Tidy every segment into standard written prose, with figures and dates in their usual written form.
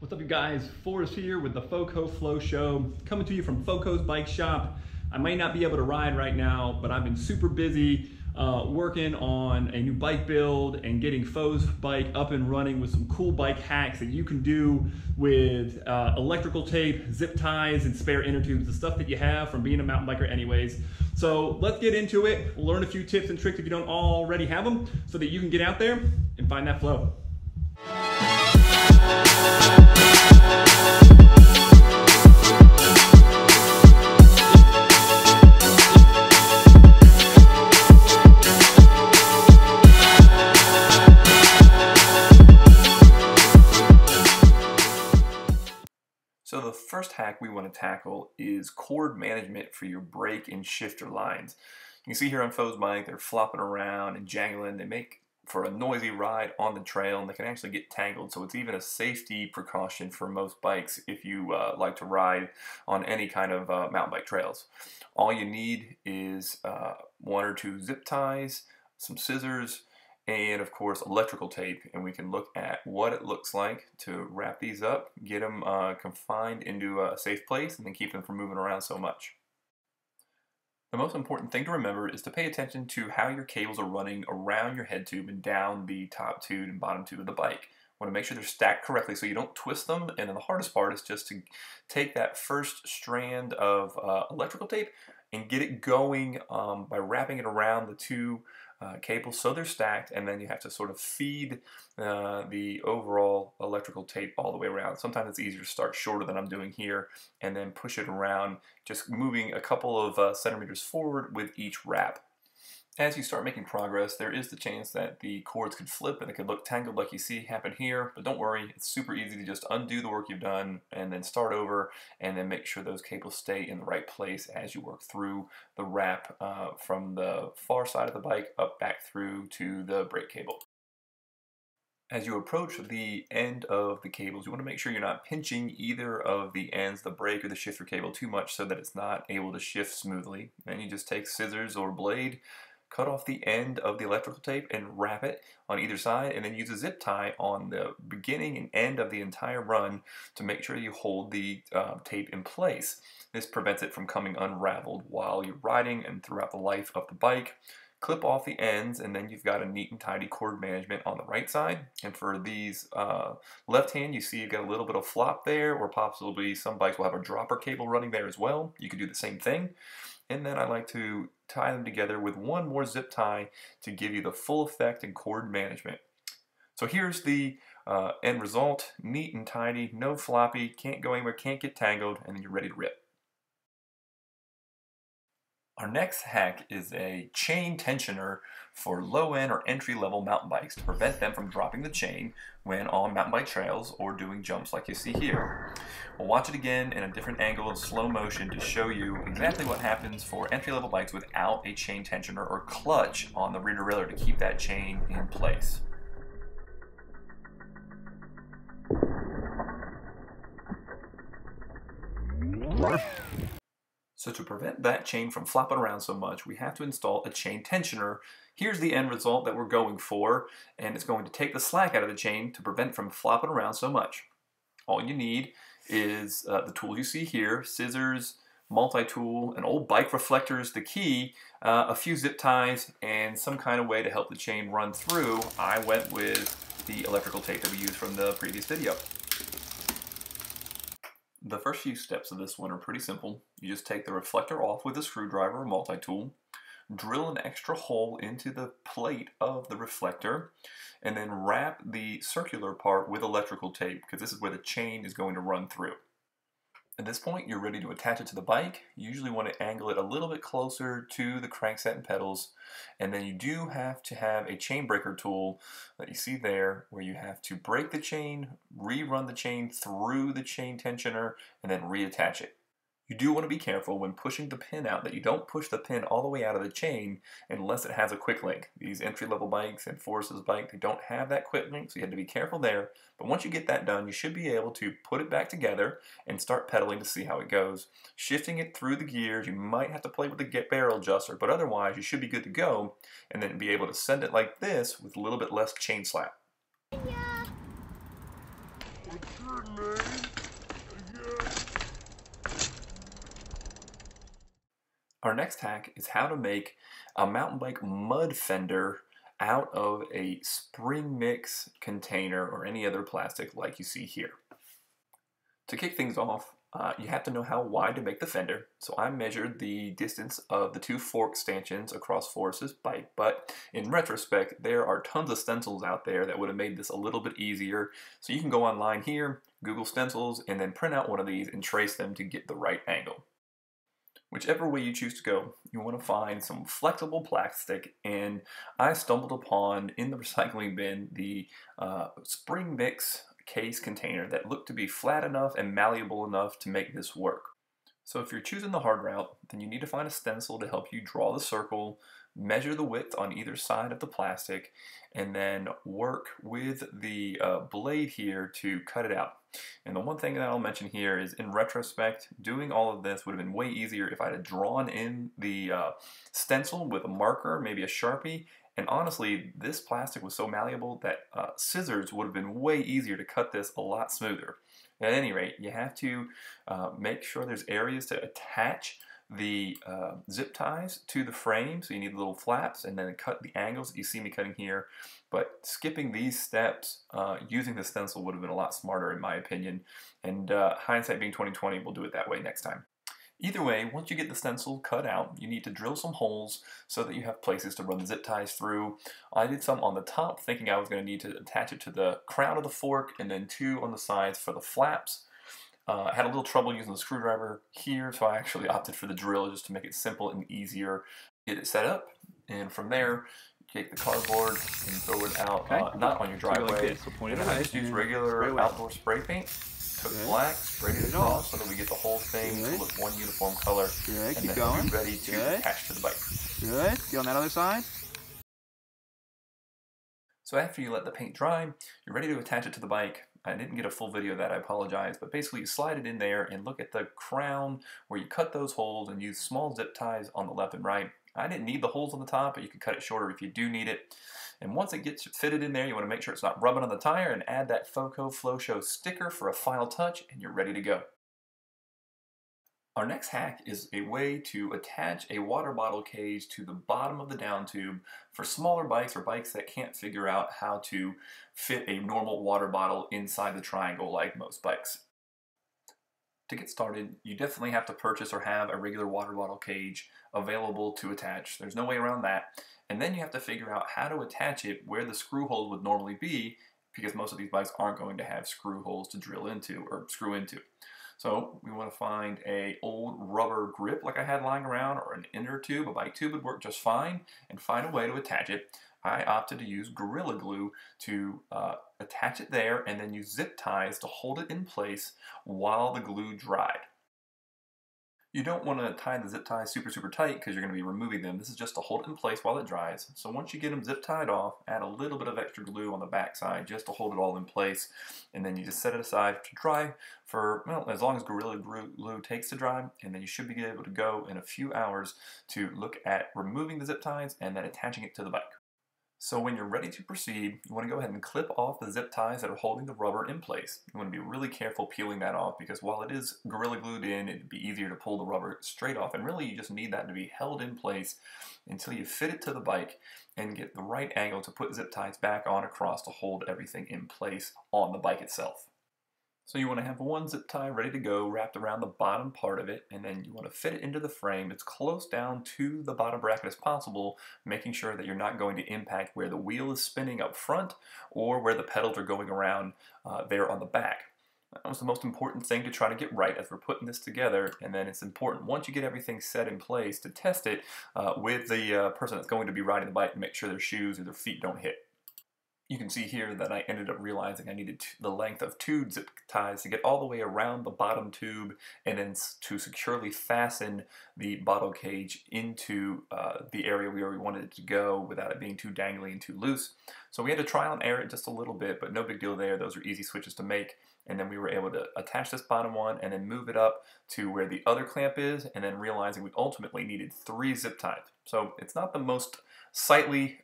What's up, you guys? Forrest here with the FoCo Show, coming to you from FoCo's Bike Shop. I might not be able to ride right now, but I've been super busy working on a new bike build and getting Fo's bike up and running with some cool bike hacks that you can do with electrical tape, zip ties, and spare inner tubes, the stuff that you have from being a mountain biker anyways. So let's get into it. We'll learn a few tips and tricks if you don't already have them so that you can get out there and find that flow. So the first hack we want to tackle is cord management for your brake and shifter lines. You can see here on Fo's bike, they're flopping around and jangling. They make for a noisy ride on the trail, and they can actually get tangled. So it's even a safety precaution for most bikes if you like to ride on any kind of mountain bike trails. All you need is one or two zip ties, some scissors, and of course electrical tape, and we can look at what it looks like to wrap these up, get them confined into a safe place, and then keep them from moving around so much. The most important thing to remember is to pay attention to how your cables are running around your head tube and down the top tube and bottom tube of the bike. You want to make sure they're stacked correctly so you don't twist them, and then the hardest part is just to take that first strand of electrical tape and get it going by wrapping it around the two cables so they're stacked, and then you have to sort of feed the overall electrical tape all the way around. Sometimes it's easier to start shorter than I'm doing here and then push it around, just moving a couple of centimeters forward with each wrap. As you start making progress, there is the chance that the cords could flip and it could look tangled like you see happen here, but don't worry, it's super easy to just undo the work you've done and then start over, and then make sure those cables stay in the right place as you work through the wrap from the far side of the bike up back through to the brake cable. As you approach the end of the cables, you want to make sure you're not pinching either of the ends, the brake or the shifter cable, too much so that it's not able to shift smoothly. Then you just take scissors or blade, cut off the end of the electrical tape and wrap it on either side, and then use a zip tie on the beginning and end of the entire run to make sure you hold the tape in place. This prevents it from coming unraveled while you're riding and throughout the life of the bike. Clip off the ends, and then you've got a neat and tidy cord management on the right side. And for these left hand, you see you've got a little bit of flop there, or possibly some bikes will have a dropper cable running there as well. You can do the same thing. And then I like to tie them together with one more zip tie to give you the full effect in cord management. So here's the end result, neat and tidy, no floppy, can't go anywhere, can't get tangled, and then you're ready to rip. Our next hack is a chain tensioner for low-end or entry-level mountain bikes to prevent them from dropping the chain when on mountain bike trails or doing jumps like you see here. We'll watch it again in a different angle in slow motion to show you exactly what happens for entry-level bikes without a chain tensioner or clutch on the rear derailleur to keep that chain in place. So to prevent that chain from flopping around so much, we have to install a chain tensioner. Here's the end result that we're going for, and it's going to take the slack out of the chain to prevent it from flopping around so much. All you need is the tool you see here, scissors, multi-tool, an old bike reflector is the key, a few zip ties, and some kind of way to help the chain run through. I went with the electrical tape that we used from the previous video. The first few steps of this one are pretty simple. You just take the reflector off with a screwdriver or multi-tool, drill an extra hole into the plate of the reflector, and then wrap the circular part with electrical tape, because this is where the chain is going to run through. At this point, you're ready to attach it to the bike. You usually want to angle it a little bit closer to the crankset and pedals, and then you do have to have a chain breaker tool that you see there, where you have to break the chain, rerun the chain through the chain tensioner, and then reattach it. You do want to be careful when pushing the pin out that you don't push the pin all the way out of the chain unless it has a quick link. These entry-level bikes and Forrest's bike, they don't have that quick link, so you have to be careful there. But once you get that done, you should be able to put it back together and start pedaling to see how it goes. Shifting it through the gears, you might have to play with the barrel adjuster, but otherwise you should be good to go, and then be able to send it like this with a little bit less chain slack. Yeah. Our next hack is how to make a mountain bike mud fender out of a spring mix container or any other plastic like you see here. To kick things off, you have to know how wide to make the fender. So I measured the distance of the two fork stanchions across Forrest's bike, but in retrospect, there are tons of stencils out there that would have made this a little bit easier. So you can go online here, Google stencils, and then print out one of these and trace them to get the right angle. Whichever way you choose to go, you want to find some flexible plastic, and I stumbled upon in the recycling bin the spring mix case container that looked to be flat enough and malleable enough to make this work. So if you're choosing the hard route, then you need to find a stencil to help you draw the circle, measure the width on either side of the plastic, and then work with the blade here to cut it out. And the one thing that I'll mention here is, in retrospect, doing all of this would have been way easier if I had drawn in the stencil with a marker, maybe a Sharpie. And honestly, this plastic was so malleable that scissors would have been way easier to cut this a lot smoother. At any rate, you have to make sure there's areas to attach the zip ties to the frame, so you need little flaps, and then cut the angles that you see me cutting here. But skipping these steps using the stencil would have been a lot smarter in my opinion, and hindsight being 2020, we'll do it that way next time. Either way, once you get the stencil cut out, you need to drill some holes so that you have places to run the zip ties through. I did some on the top, thinking I was going to need to attach it to the crown of the fork, and then two on the sides for the flaps. I had a little trouble using the screwdriver here, so I actually opted for the drill just to make it simple and easier. Get it set up, and from there, take the cardboard and throw it out, not on your driveway. I just use regular outdoor spray paint. Took black, sprayed it across so that we get the whole thing to look one uniform color, and then we'll be ready to attach to the bike. Good. Get on that other side. So after you let the paint dry, you're ready to attach it to the bike. I didn't get a full video of that, I apologize, but basically you slide it in there and look at the crown where you cut those holes and use small zip ties on the left and right. I didn't need the holes on the top, but you can cut it shorter if you do need it. And once it gets fitted in there, you want to make sure it's not rubbing on the tire, and add that FoCo FlowShow sticker for a final touch, and you're ready to go. Our next hack is a way to attach a water bottle cage to the bottom of the down tube for smaller bikes or bikes that can't figure out how to fit a normal water bottle inside the triangle like most bikes. To get started, you definitely have to purchase or have a regular water bottle cage available to attach. There's no way around that. And then you have to figure out how to attach it where the screw holes would normally be, because most of these bikes aren't going to have screw holes to drill into or screw into. So we want to find an old rubber grip like I had lying around, or an inner tube. A bike tube would work just fine, and find a way to attach it. I opted to use Gorilla Glue to attach it there, and then use zip ties to hold it in place while the glue dried. You don't want to tie the zip ties super tight because you're going to be removing them. This is just to hold it in place while it dries. So once you get them zip tied off, add a little bit of extra glue on the back side just to hold it all in place, and then you just set it aside to dry for, well, as long as Gorilla Glue takes to dry, and then you should be able to go in a few hours to look at removing the zip ties and then attaching it to the bike. So when you're ready to proceed, you want to go ahead and clip off the zip ties that are holding the rubber in place. You want to be really careful peeling that off, because while it is Gorilla Glued in, it'd be easier to pull the rubber straight off, and really you just need that to be held in place until you fit it to the bike and get the right angle to put zip ties back on across to hold everything in place on the bike itself. So you want to have one zip tie ready to go, wrapped around the bottom part of it, and then you want to fit it into the frame as close down to the bottom bracket as possible, making sure that you're not going to impact where the wheel is spinning up front or where the pedals are going around there on the back. That was the most important thing to try to get right as we're putting this together, and then it's important once you get everything set in place to test it with the person that's going to be riding the bike and make sure their shoes or their feet don't hit. You can see here that I ended up realizing I needed the length of 2 zip ties to get all the way around the bottom tube, and then to securely fasten the bottle cage into the area where we wanted it to go without it being too dangly and too loose. So we had to trial and error it just a little bit, but no big deal there. Those are easy switches to make. And then we were able to attach this bottom one and then move it up to where the other clamp is, and then realizing we ultimately needed 3 zip ties. So it's not the most sightly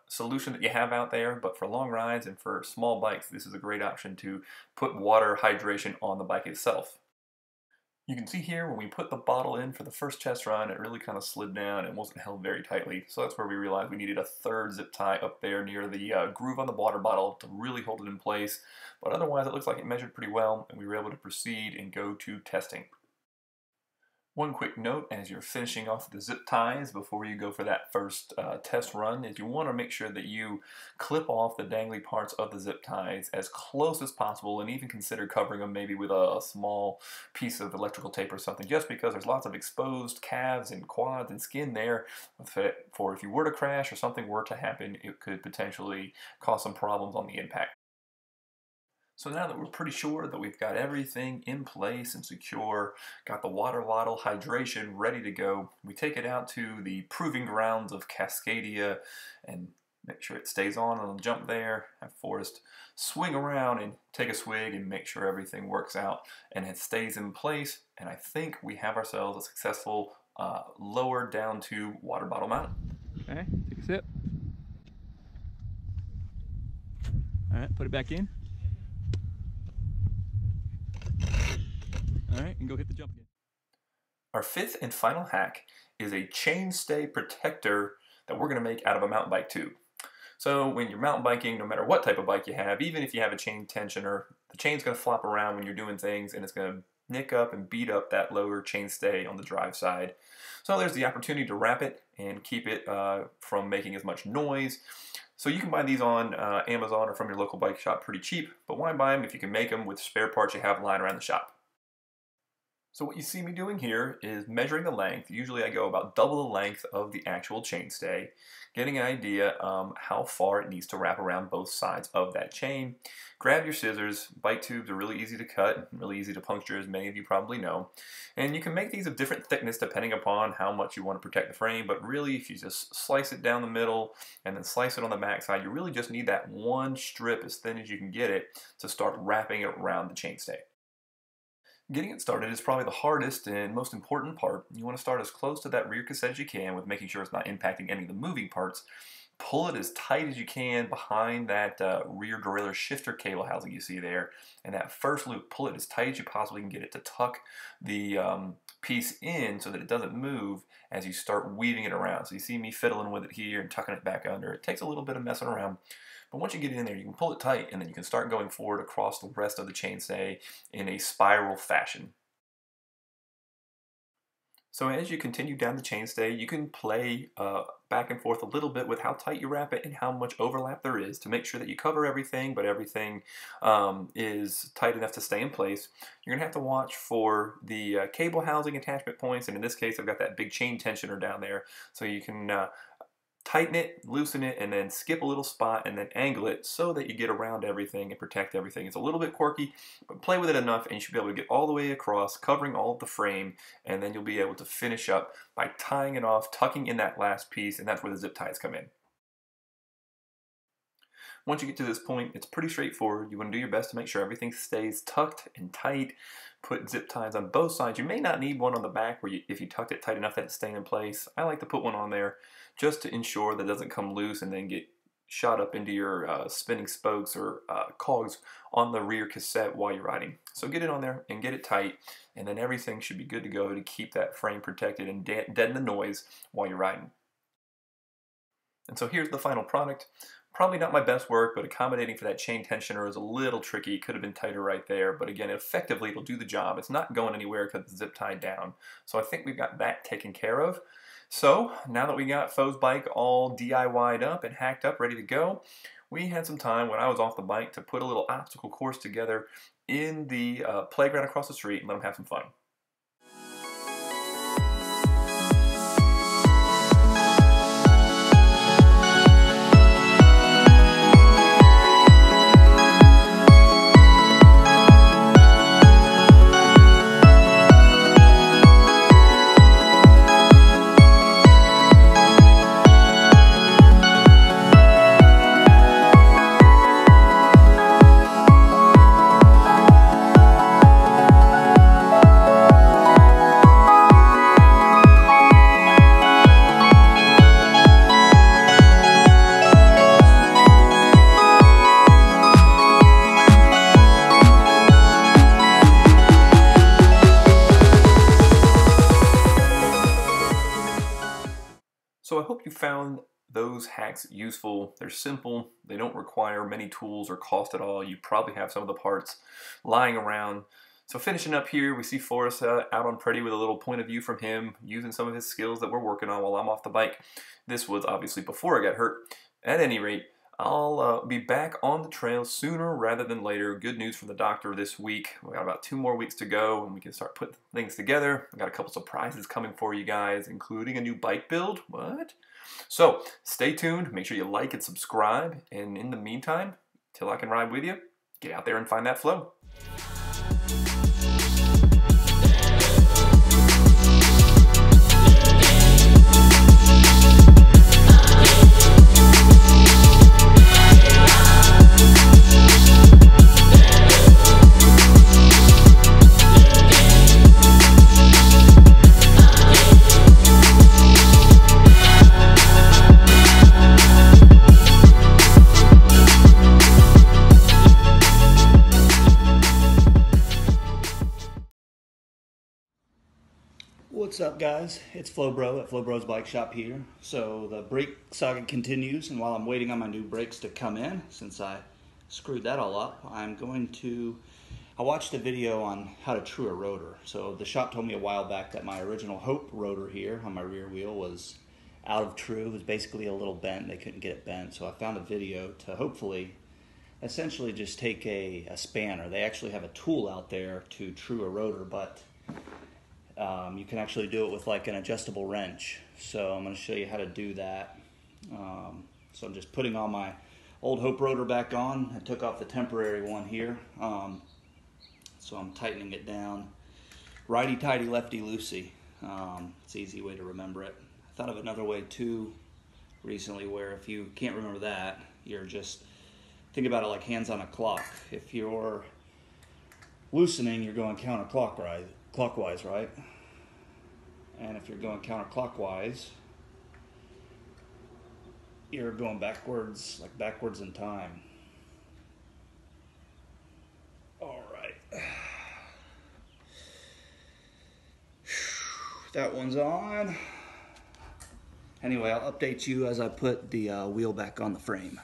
solution that you have out there, but for long rides and for small bikes, this is a great option to put water hydration on the bike itself. You can see here when we put the bottle in for the first test run, it really kind of slid down and wasn't held very tightly. So that's where we realized we needed a third zip tie up there near the groove on the water bottle to really hold it in place. But otherwise it looks like it measured pretty well, and we were able to proceed and go to testing. One quick note as you're finishing off the zip ties before you go for that first test run is you want to make sure that you clip off the dangly parts of the zip ties as close as possible, and even consider covering them maybe with a small piece of electrical tape or something, just because there's lots of exposed calves and quads and skin there for if you were to crash or something were to happen, it could potentially cause some problems on the impact. So now that we're pretty sure that we've got everything in place and secure, got the water bottle hydration ready to go, we take it out to the proving grounds of Cascadia and make sure it stays on the jump there, have Forrest swing around and take a swig and make sure everything works out and it stays in place. And I think we have ourselves a successful lower down to water bottle mount. Okay, take a sip. All right, put it back in. All right, and go hit the jump again. Our fifth and final hack is a chainstay protector that we're going to make out of a mountain bike tube. So when you're mountain biking, no matter what type of bike you have, even if you have a chain tensioner, the chain's going to flop around when you're doing things, and it's going to nick up and beat up that lower chainstay on the drive side. So there's the opportunity to wrap it and keep it from making as much noise. So you can buy these on Amazon or from your local bike shop pretty cheap, but why buy them if you can make them with spare parts you have lying around the shop? So what you see me doing here is measuring the length. Usually I go about double the length of the actual chainstay, getting an idea how far it needs to wrap around both sides of that chain. Grab your scissors. Bike tubes are really easy to cut, really easy to puncture, as many of you probably know. And you can make these of different thickness depending upon how much you want to protect the frame, but really if you just slice it down the middle and then slice it on the back side, you really just need that one strip as thin as you can get it to start wrapping it around the chainstay. Getting it started is probably the hardest and most important part. You want to start as close to that rear cassette as you can with making sure it's not impacting any of the moving parts. Pull it as tight as you can behind that rear derailleur shifter cable housing you see there. And that first loop, pull it as tight as you possibly can get it to tuck the piece in so that it doesn't move as you start weaving it around. So you see me fiddling with it here and tucking it back under. It takes a little bit of messing around. But once you get it in there, you can pull it tight, and then you can start going forward across the rest of the chainstay in a spiral fashion. So as you continue down the chainstay, you can play back and forth a little bit with how tight you wrap it and how much overlap there is to make sure that you cover everything, but everything is tight enough to stay in place. You're going to have to watch for the cable housing attachment points, and in this case I've got that big chain tensioner down there, so you can tighten it, loosen it, and then skip a little spot and then angle it so that you get around everything and protect everything. It's a little bit quirky, but play with it enough and you should be able to get all the way across, covering all of the frame, and then you'll be able to finish up by tying it off, tucking in that last piece, and that's where the zip ties come in. Once you get to this point, it's pretty straightforward. You want to do your best to make sure everything stays tucked and tight. Put zip ties on both sides. You may not need one on the back where if you tucked it tight enough that it's staying in place. I like to put one on there just to ensure that it doesn't come loose and then get shot up into your spinning spokes or cogs on the rear cassette while you're riding. So get it on there and get it tight, and then everything should be good to go to keep that frame protected and deaden the noise while you're riding. And so here's the final product. Probably not my best work, but accommodating for that chain tensioner is a little tricky. It could have been tighter right there, but again, effectively it'll do the job. It's not going anywhere because it's zip tied down. So I think we've got that taken care of. So now that we got Fo's bike all DIY'd up and hacked up, ready to go, we had some time when I was off the bike to put a little obstacle course together in the playground across the street and let them have some fun. hope you found those hacks useful. They're simple, they don't require many tools or cost at all. You probably have some of the parts lying around. So finishing up here, we see Forrest out on Pretty with a little point of view from him, using some of his skills that we're working on while I'm off the bike. This was obviously before I got hurt. At any rate, I'll be back on the trail sooner rather than later. Good news from the doctor this week. We got about 2 more weeks to go and we can start putting things together. I got a couple surprises coming for you guys, including a new bike build. What? So stay tuned. Make sure you like and subscribe. And in the meantime, till I can ride with you, get out there and find that flow. What's up, guys? It's FloBro at FloBro's Bike Shop here. So the brake saga continues, and while I'm waiting on my new brakes to come in, since I screwed that all up, I watched a video on how to true a rotor. So the shop told me a while back that my original Hope rotor here on my rear wheel was out of true. It was basically a little bent. They couldn't get it bent. So I found a video to hopefully essentially just take a spanner. They actually have a tool out there to true a rotor, but you can actually do it with like an adjustable wrench. So I'm going to show you how to do that. So I'm just putting on my old Hope rotor back on. I took off the temporary one here. So I'm tightening it down. Righty-tighty, lefty-loosey. It's an easy way to remember it. I thought of another way too recently where if you can't remember that, you're just, think about it like hands on a clock. If you're loosening, you're going counterclockwise, right? And if you're going counterclockwise, you're going backwards, like backwards in time. All right. That one's on. Anyway, I'll update you as I put the wheel back on the frame.